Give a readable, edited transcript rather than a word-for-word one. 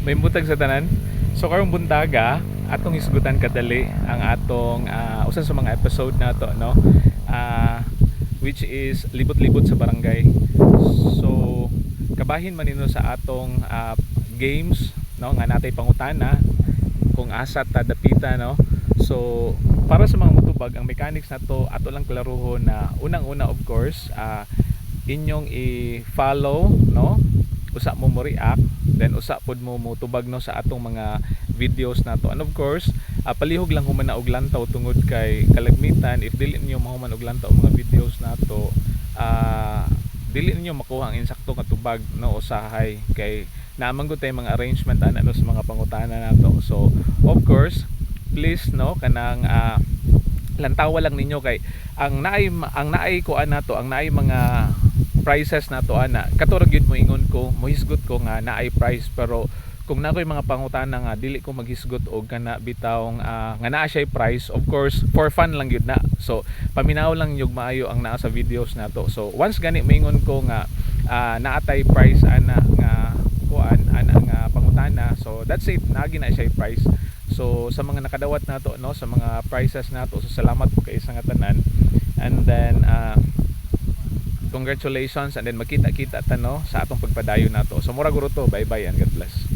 May butag sa tanan. So karong buntaga atong hisgutan kadali ang atong usan sa mga episode nato, no? Which is libot-libot sa barangay. So kabahin man nino sa atong games, no, nga natay pangutana kung asa ta dapita, no? So para sa mga motubag ang mechanics nato ato lang klaruhon na unang-una, of course, inyong i-follow, no? Usa mo react, then usa pod mo tubag, no, sa atong mga videos nato. And of course, palihog lang human na og lantaw tungod kay kalagmitan. If dili niyo mahuman og lantaw mga videos nato, dili niyo makuha ang insakto nga tubag, no, usahay kay naamang gud tay mga arrangement ana no sa mga pangutana nato. So of course, please, no, kanang lantawa lang ninyo kay ang naay kuan nato, ang naay mga prices nato ana katurag yun mo ingon ko, mohisgot ko nga naay price, pero kung nakoy mga pangutana nga dili ko maghisgot og kana bitawng nga naa siya price, of course for fun lang yun na. So paminaw lang yung maayo ang naa sa videos nato. So once gani moingon ko nga naatay price ana nga kuan ana nga pangutana, so that's it, naagi na siya price. So sa mga nakadawat nato, no, sa mga prices nato, so salamat po kay sa nga tanan. And then congratulations, and then magkita-kita ta, no, sa atong pagpadayon nato. So mura guro to, bye bye and God bless.